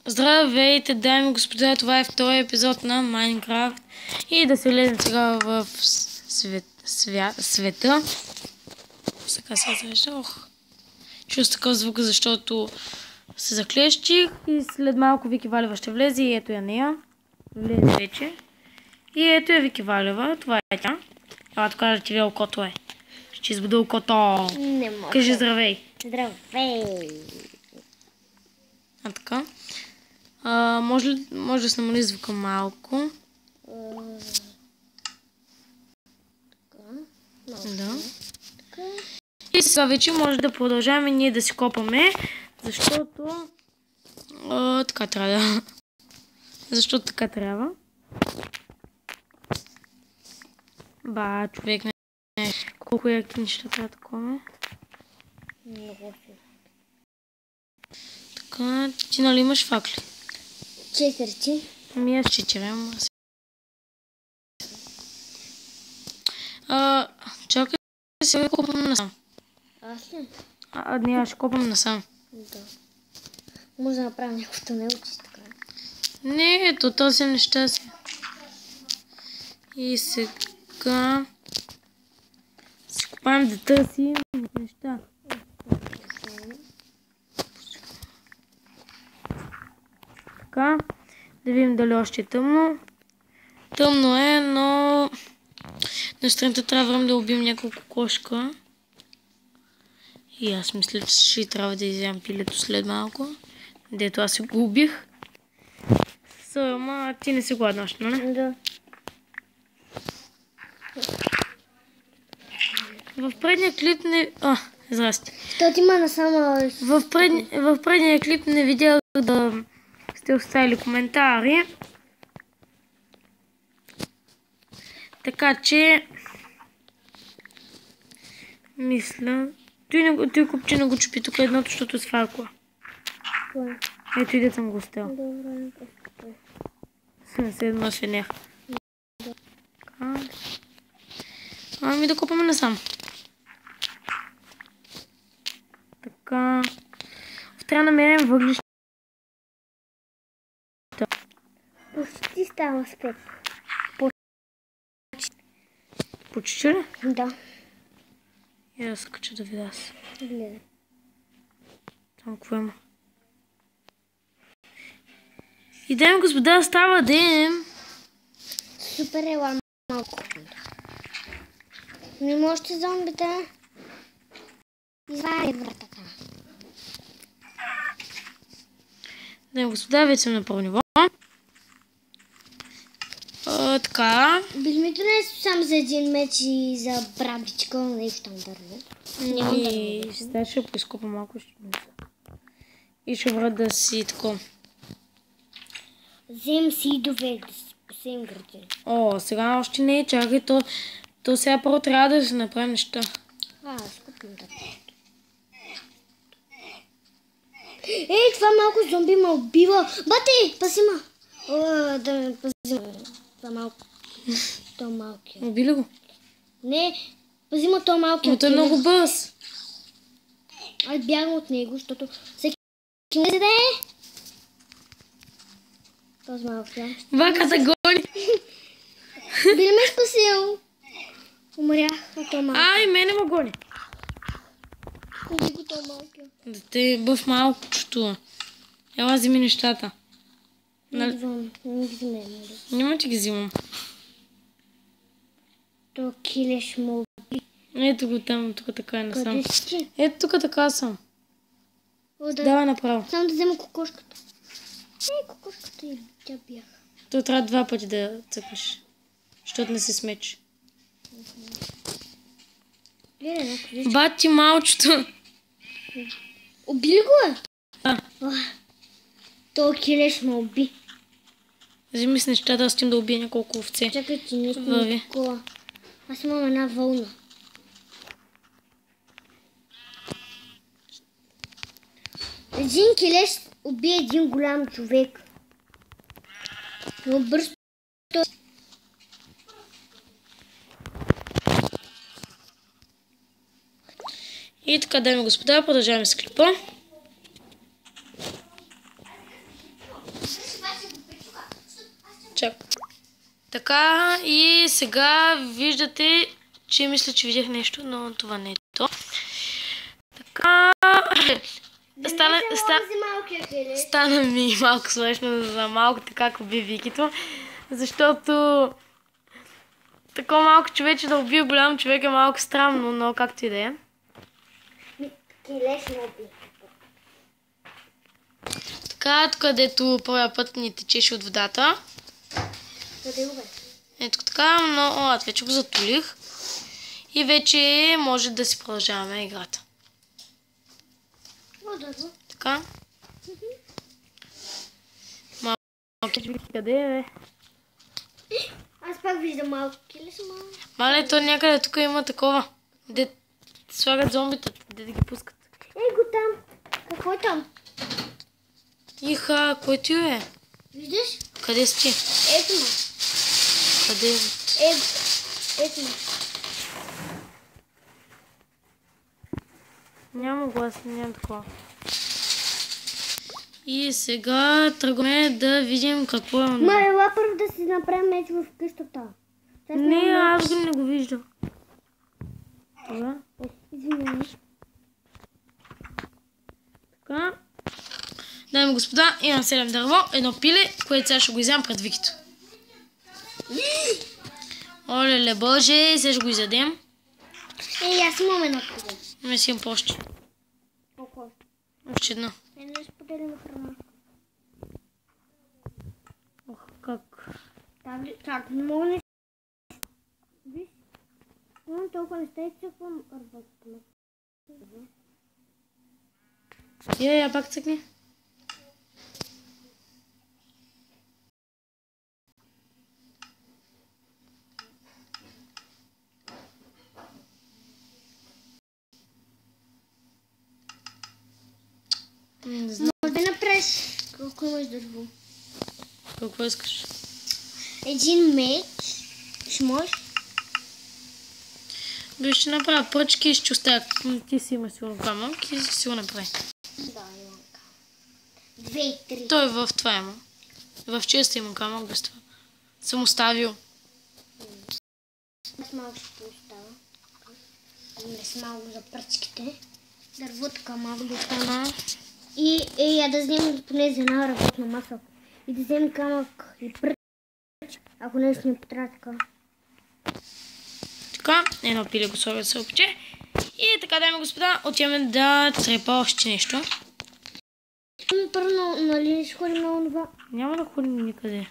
Здравейте, дами и господа, това е втори епизод на Майнкрафт и да се влезем сега в света. Сега се изрежда. Чувствам такъв звук, защото се заклещих и след малко Вики Валева ще влезе и ето я нея. Влезе вече. И ето я Вики Валева, това е тя. Ела да кажа, че ви окото е. Ще избуда окото. Не може. Кажи здравей. Здравей. Така. Може да се намали звука малко. Да. И сега вече може да продължаваме ние да си копаме, защото така трябва да. Защото така трябва. Човек не е. Колко яки неща трябва такова. Много си. Така, ти нали имаш факли? 4 ти. Ами аз 4. Чакай, сега копам насам. Аз ли? Не, аз ще копам насам. Да. Може да направим някакво тунел, че така. Не, ето този неща си. И сега си копаем да търсим неща. Така, да видим дали още е тъмно. Тъмно е, но на страната трябва време да убием няколко кошка. И аз мисля, че ще трябва да изям пилето след малко. Дето аз си го убих. Ама ти не си гладна още, нали? Да. В предния клип не... здрасти. Що ти има на само... В предния клип не видях да сте оставили коментари. Така че... Мисля... Той купче не го чупи тук едното, защото сварква. Ето и да съм го оставил. Добре, Седма фенер. Ами да купаме насам. Така. Трябва да намерим въглища. почти става с пет. Почти ли? Да. И да се кача да видя аз. Гледай. Там какво има? И дами господа, става ден. Супер ела малко. Не можете зомбите. Извади вратата. Дами господа, вече съм на първо ниво. Така. Бихме не само за един меч и за брабичка, нещо там дърво. И сега ще поископа малко. И ще врат да си тако. Взем си и доведе да си посеем градина. Сега още не е, чакай, то сега първо трябва да се направим неща. Аз купим да. Това малко зомби ме убива. Бати, паси ма. Да ме пази ма. Това малко. То малки. Убили го? Не, пази ма то малки. Но той е много бърз. Аз бягам от него, защото всеки не се даде. Този малки. Ваката гони. Би ли ме спасил? Умрях от то малки. Мене ме гони. Уби го то малки. Да те бъв малкото. Ела вземи нещата. Не ги вземе. Няма ти ги взимам. То килеш му. Ето го там, тук така е насам. Къде си? Ето тук така съм. Да. Давай направо. Само да взема кокошката. Кокошката и тя бях. То трябва 2 пъти да цъкнеш. Защото не се смече. Бати малчето. Убили го е? Да. То килеш ме уби. Вземи с нещата, аз стим да убия няколко овце. Чакай, че нещо Върви. не такова. Аз имам една вълна. Един килеш уби един голям човек. Но бързо. И така, дами и господа, продължаваме с клипа. Така, и сега виждате, че мисля, че видях нещо, но това не е то. Така, стана ми малко смешно за малко така, ако би Викито, защото такова малко човече да убие голям човек е малко странно, но както и да е. Така, където първия път ни течеше от водата. Ето така, но вече го затулих. И вече може да си продължаваме играта. Така. Малки, къде е, бе? Аз пак виждам малки ли са малки? Мале, то някъде тук има такова. Де слагат зомбита, де да ги пускат. Ей го там. Какво е там? Иха, кой ти е? Виждаш? Къде си ти? Ето ме. Къде? Ето ме. Няма глас, няма такова. И сега тръгваме да видим какво е. Ела първо да си направим меч в къщата. Не, аз не го виждам. Това. Извинявай. Така. Дами и господа, имам 7 дърво, едно пиле, което сега ще го изям пред Викито. Оле, боже, сега ще го изядем. Аз имам едно пиле. Ме си имам по-още. Колко? Още едно. Не споделим храна. Ох, как? Так, не мога не... Виж? Но толкова не сте изцъквам работата. Я пак цъкни. Не знам. Може да направиш колко имаш дърво. Какво искаш? Един меч. Ще можеш? Бе, ще направя пръчки и ще оставя. Ти си има сигурно камък и си го направи. Да, имам камък. 2 и 3. Той в това има. В честа има камък без това. Съм оставил. Аз малко ще остава. Не с малко за пръчките. Дървото малко да остана. И я да вземем поне за една работна маса. И да вземем камък и пръчки. Ако нещо не потрябва така. Така, едно пиле го слагат да се опече. И така, дами и господа, отиваме да трепа още нещо. Първо, нали ще ходим на онова? Няма да ходим никъде.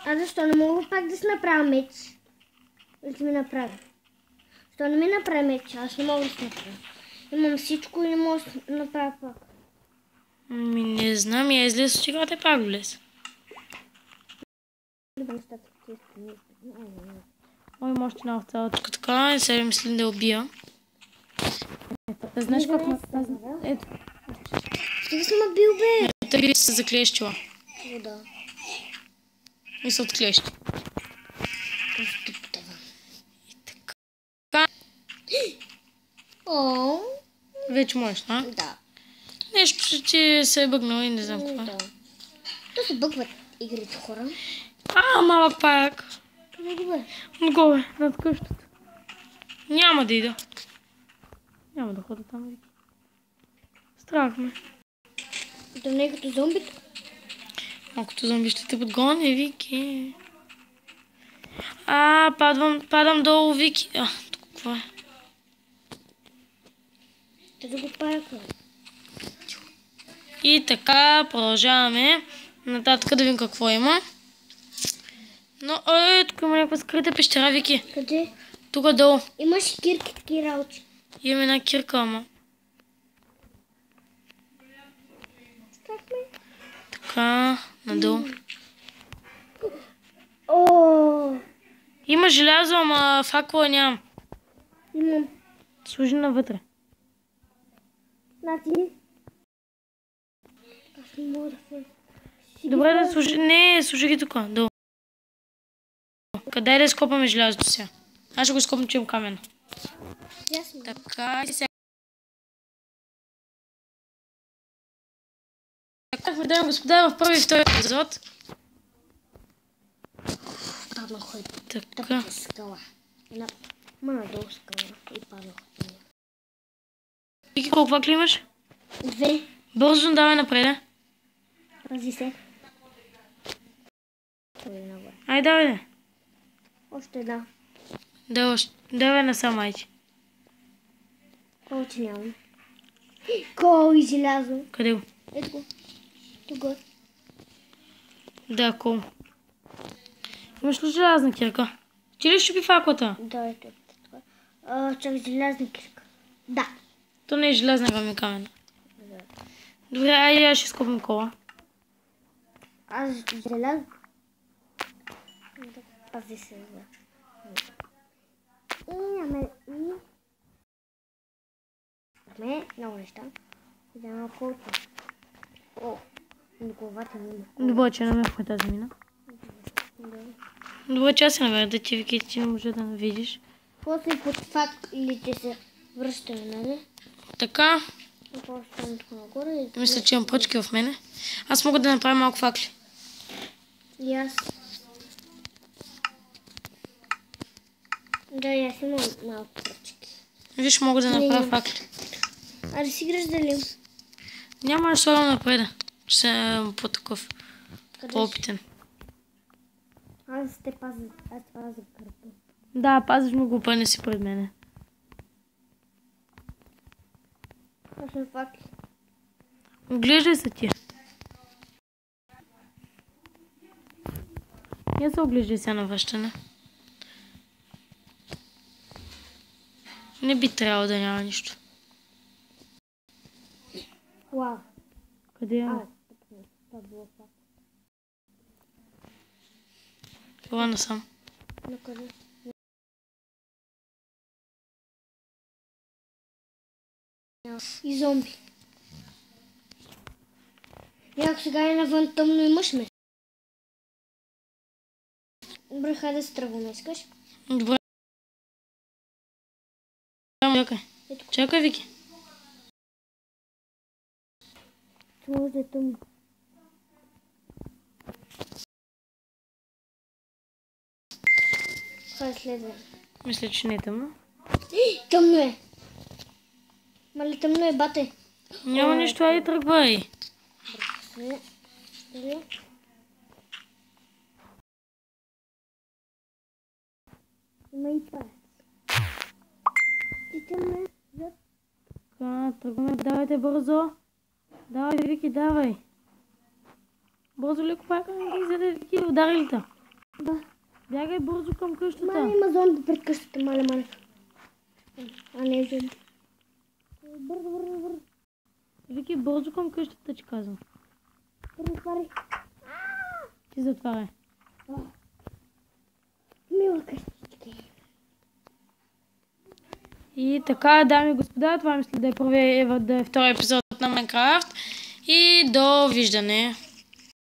А защо не мога пак да си направя меч? Да ти ми направя. Защо не ми направя меч? Аз не мога да си направя. Имам всичко и не мога да си направя пак. Не знам, я излез от играта и пак влез. Ой, има още една овца тук така и сега мислим да я убия. Ето, знаеш какво? Ето. Ти съм бил, бе. Ето би се заклещила. Вода. И се отклещи. И така. О, Вече можеш, а? да. Нещо ще ти се е бъгнал и не знам какво. Да. То се бъгват игрите хора. Малък паяк. Не го бе. Отгоре, над къщата. Няма да ида. Няма да хода там, Вики. Страх ме. Да не е като зомбите. Малкото зомби ще те подгони, Вики. Падам долу, Вики. Тук какво е? Те да го паяка. И така, продължаваме. Нататък да видим какво има. Но, тук има някаква скрита пещера, Вики. Къде? Тук долу. Имаш кирки, таки работи. Имам една кирка, ама. Така, надолу. О, Има желязо, ама факела нямам. имам. Служи навътре. Нати. Аз не мога да се... Добре да служи. Не, служи ги тук, долу. Къде да изкопаме желязото сега? Аз ще го изкопам, че имам камено. Ясно. Така, и сега. Така, дами и господа, в първи и втори епизод. Паднах от Така. тъпата скала. Надолу скала и паднах от нея. Вики, колко факли имаш? 2. Бързо давай напред. Пази се. Той е нагоре. Ай, давай. Още една. Давай насам, айче. Колко нямам. Кол излязо. Къде го? Ето го. Тук. Да, кол. Имаш ли желязна кирка? Ти ли щупи факлата? Да, ето. Чак желязна кирка. Да. То не е желязна, ами камена. Добре, айде, аз ще скопим кола. Аз желязно. Пази се. Имаме много неща. Взема колко. О, главата мина. Добре, че намерихме тази мина. Добре, че аз се намеря да ти Вики, ти не може да видиш. После под факлите се връщаме, нали? Така, И после там тук нагоре. мисля, че имам пръчки в мене. Аз мога да направя малко факли. И аз. Да, и аз имам малко пръчки. Виж, мога да направя факли. А да си играш дали? Няма да слагам напред. Ще съм по-такъв. Къде По-опитен. Аз те пазя. Аз пазя първо. Да, пазиш му го, не си пред мене. Аз съм факли. Оглеждай се ти. Я се оглеждай сега на връщане. Не би трябвало да няма нищо. Вау. Къде е? Това било факли. Това насам. На къде? И зомби. Як сега е навън тъмно и мъж ме. Добре, хайде да се тръгваме, искаш? Добре. Чакай. Ето. Чакай, Вики. Може да е тъмно. Хайде следваме. Мисля, че не е тъмно. Тъмно е. Мали тъмно е, бате. Няма нищо, айде тръгвай. Дали? Има и палец. И тъмно е. Така, тръгваме. Давайте бързо. Давай, Вики, давай. Бързо леко пака ми ги взе, Вики, удари ли те? Да. Бягай бързо към къщата. Мали има зомби пред къщата, мале. А не зомби. Бързо. Вики, бързо към къщата, че казвам. Отваряй. Ти затваряй. Мила къщички. И така, дами и господа, това мисля да е втория епизод на Майнкрафт. И довиждане.